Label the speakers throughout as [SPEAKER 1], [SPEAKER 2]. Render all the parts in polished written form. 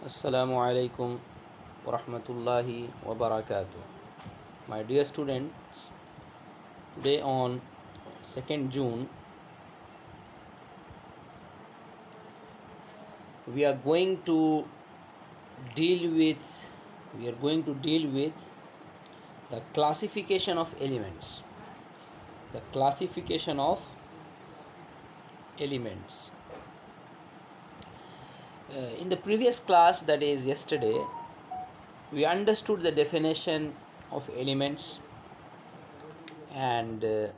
[SPEAKER 1] Assalamu alaikum wa rahmatullahi wa barakatuh. My dear students, today on 2nd June we are going to deal with the classification of elements. The classification of elements. In the previous class, that is yesterday, we understood the definition of elements and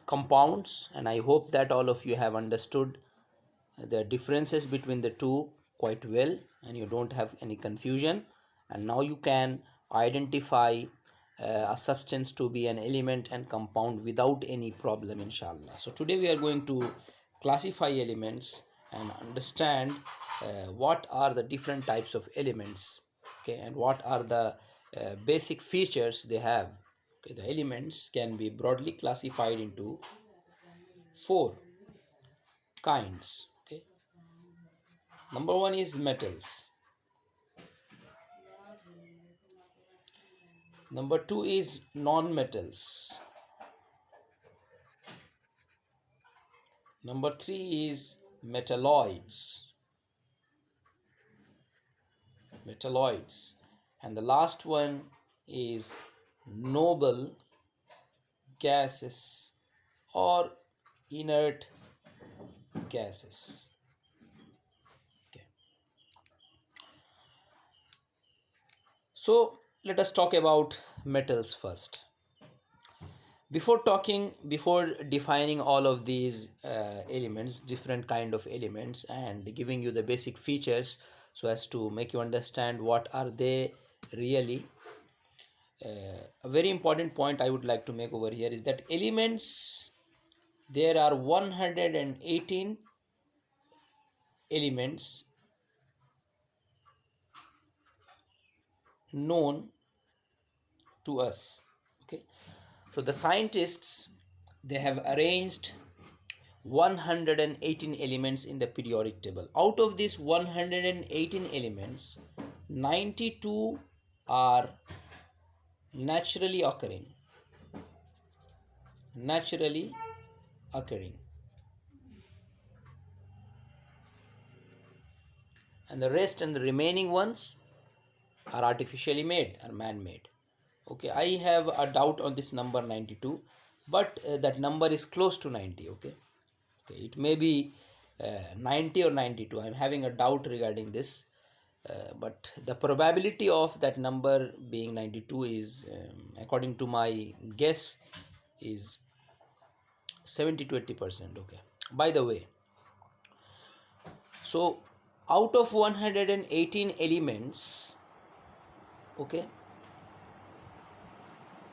[SPEAKER 1] compounds, and I hope that all of you have understood the differences between the two quite well and you don't have any confusion, and now you can identify a substance to be an element and compound without any problem, inshallah. So today we are going to classify elements and understand what are the different types of elements, okay, and what are the basic features they have. Okay, the elements can be broadly classified into four kinds. Okay, number one is metals. Number two is non-metals. Number three is metalloids. Metalloids. And the last one is noble gases or inert gases. Okay. So let us talk about metals first. Before defining all of these elements, different kind of elements, and giving you the basic features so as to make you understand what are they really, a very important point I would like to make over here is that elements, there are 118 elements known to us. Okay, so the scientists, they have arranged 118 elements in the periodic table. Out of these 118 elements, 92 are naturally occurring. Naturally occurring. And the rest and the remaining ones are artificially made, are man-made. Okay, I have a doubt on this number 92, but that number is close to 90. Okay, it may be 90 or 92. I'm having a doubt regarding this, but the probability of that number being 92 is, according to my guess, is 70 to 80%. Okay, by the way, so out of 118 elements, okay,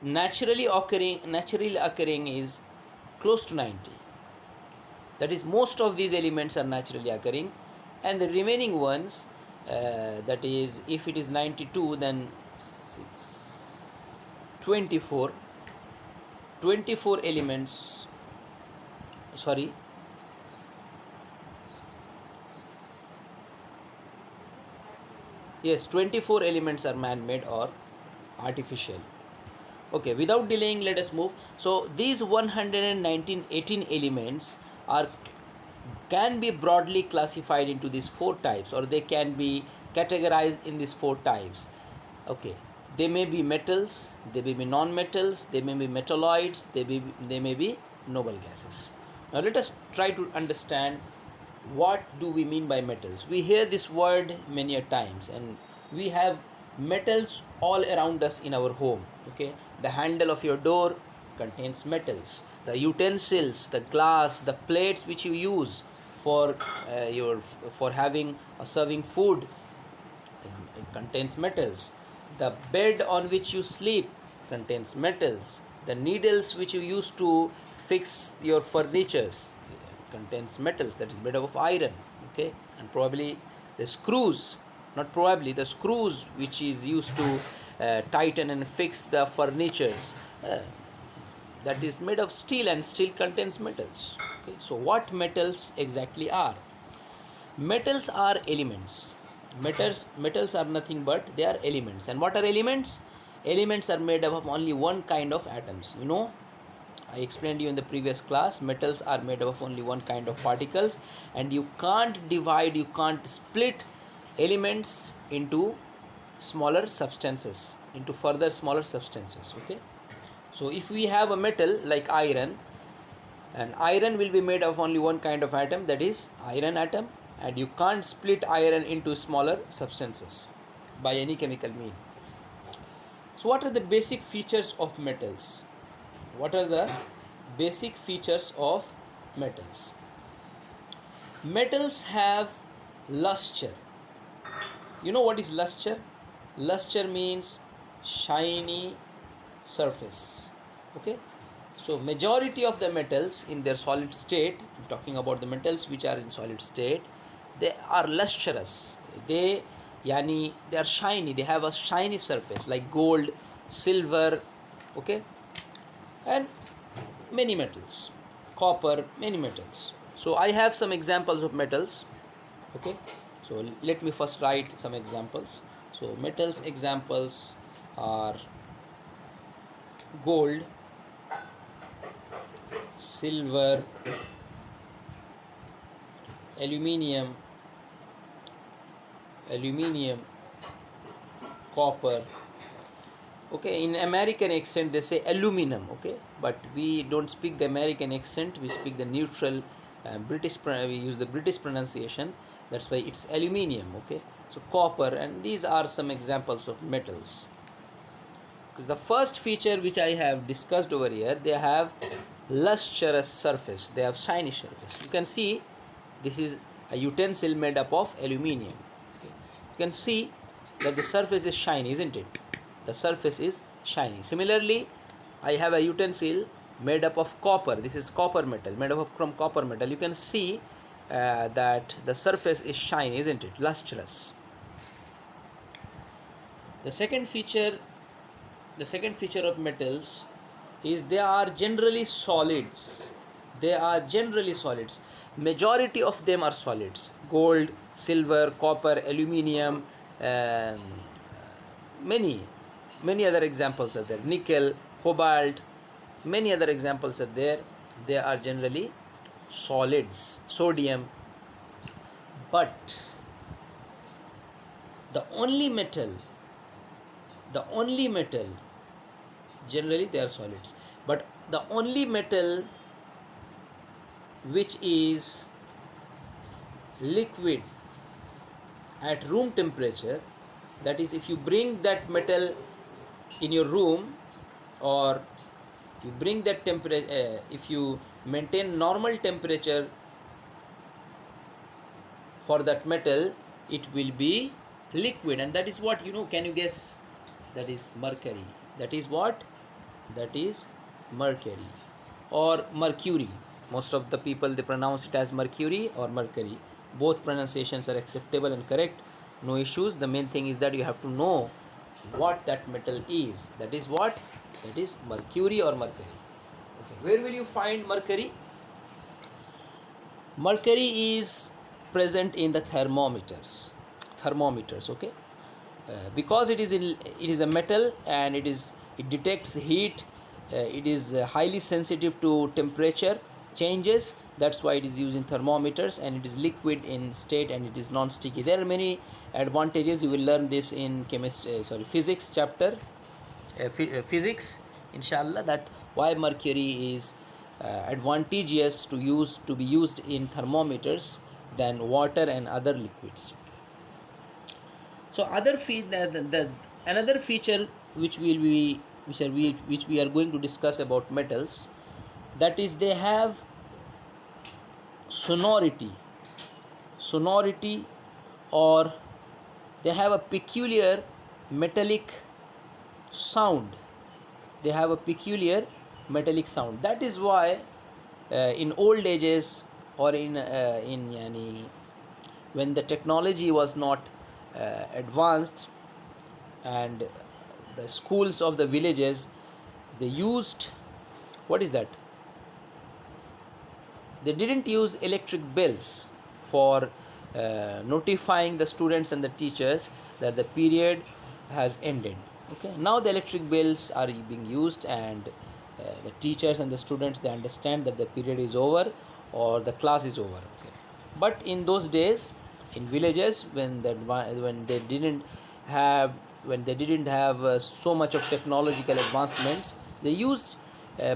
[SPEAKER 1] naturally occurring is close to 90. That is, most of these elements are naturally occurring, and the remaining ones, that is, if it is 92, then 24 elements, sorry, yes, 24 elements are man-made or artificial. Okay, without delaying, let us move. So these 118 elements can be broadly classified into these four types, or they can be categorized in these four types. Okay, they may be metals, they may be non-metals, they may be metalloids, they may be noble gases. Now let us try to understand what do we mean by metals. We hear this word many a times, and we have metals all around us in our home. Okay, the handle of your door contains metals, the utensils, the glass, the plates which you use for for having or serving food, it contains metals. The bed on which you sleep contains metals. The needles which you use to fix your furnitures contains metals, that is made of iron. Okay, and probably the screws, not probably, the screws which is used to tighten and fix the furnitures, that is made of steel, and steel contains metals. Okay, so what metals exactly are? Metals are elements. Metals are nothing but they are elements. And what are elements? Elements are made up of only one kind of atoms. You know, I explained you in the previous class, metals are made up of only one kind of particles, and you can't divide, you can't split elements into smaller substances, into further smaller substances. Okay, so if we have a metal like iron, and iron will be made of only one kind of atom, that is iron atom, and you can't split iron into smaller substances by any chemical mean. So what are the basic features of metals? What are the basic features of metals? Metals have luster. You know what is luster? Luster means shiny surface. Okay, so majority of the metals in their solid state, I'm talking about the metals which are in solid state, they are lustrous. They are shiny, they have a shiny surface like gold, silver, okay, and many metals, copper, many metals. So I have some examples of metals. Okay, so let me first write some examples. So metals examples are gold, silver, aluminium, copper. Okay, in American accent they say aluminum. Okay, but we don't speak the American accent, we speak the neutral we use the British pronunciation, that's why it's aluminium. Okay, so copper, and these are some examples of metals. Because the first feature which I have discussed over here, they have lustrous surface, they have shiny surface. You can see this is a utensil made up of aluminium. Okay, you can see that the surface is shiny, isn't it? The surface is shiny. Similarly, I have a utensil made up of copper. This is copper metal, made up from copper metal. You can see that the surface is shiny, isn't it? Lustrous. The second feature of metals is they are generally solids. Majority of them are solids. Gold, silver, copper, aluminium, many other examples are there. Nickel, cobalt, many other examples are there. They are generally solids. Sodium. But the only metal, generally they are solids, but the only metal which is liquid at room temperature, that is, if you bring that metal in your room, or you bring that temperature, if you maintain normal temperature for that metal, it will be liquid, and that is what, you know, can you guess? That is mercury. That is what? That is mercury or mercury. Most of the people, they pronounce it as mercury or mercury. Both pronunciations are acceptable and correct, no issues. The main thing is that you have to know what that metal is. That is what? That is mercury or mercury. Okay. Where will you find mercury? Mercury is present in the thermometers. Okay, because it is a metal, and it detects heat. It is highly sensitive to temperature changes. That's why it is used in thermometers, and it is liquid in state, and it is non-sticky. There are many advantages. You will learn this in physics chapter, physics, inshallah, that why mercury is advantageous to be used in thermometers than water and other liquids. So another feature which we are going to discuss about metals, that is they have sonority, or they have a peculiar metallic sound. That is why in old ages, or when the technology was not advanced, and the schools of the villages, they used, what is that? They didn't use electric bells for notifying the students and the teachers that the period has ended. Okay, now the electric bells are being used, and the teachers and the students, they understand that the period is over or the class is over. Okay, but in those days, in villages, when they didn't have so much of technological advancements, they used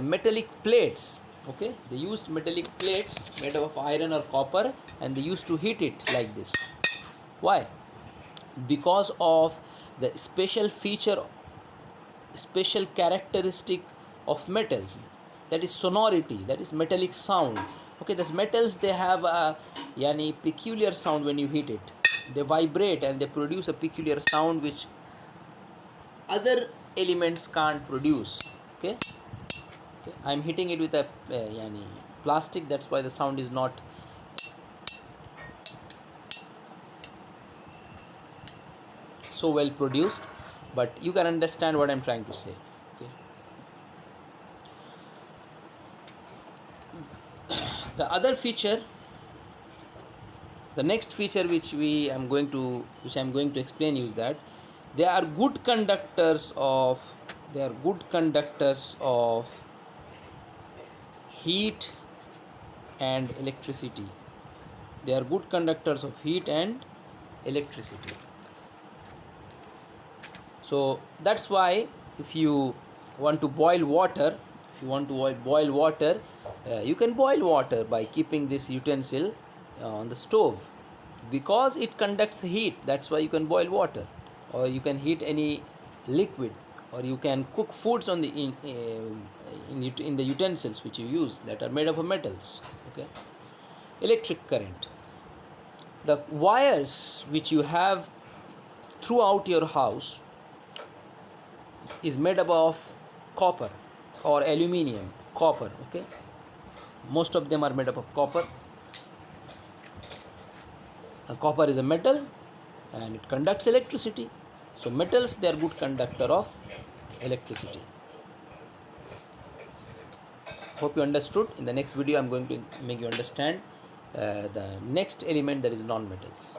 [SPEAKER 1] metallic plates. Okay, they used metallic plates made of iron or copper, and they used to heat it like this. Why? Because of the special characteristic of metals, that is sonority, that is metallic sound. Okay, these metals, they have a peculiar sound. When you hit it, they vibrate and they produce a peculiar sound which other elements can't produce. Okay, I'm hitting it with a plastic, that's why the sound is not so well produced, but you can understand what I'm trying to say. Okay, the other feature, the next feature which I'm going to explain you is that they are good conductors of heat and electricity. They are good conductors of heat and electricity. So that's why if you want to boil water, you can boil water by keeping this utensil on the stove, because it conducts heat. That's why you can boil water, or you can heat any liquid, or you can cook foods on the in the utensils which you use, that are made of metals. Okay, electric current, the wires which you have throughout your house is made up of copper or aluminium. Copper. Okay, most of them are made up of copper. Copper is a metal and it conducts electricity. So metals, they are good conductor of electricity. Hope you understood. In the next video, I'm going to make you understand the next element, that is non-metals.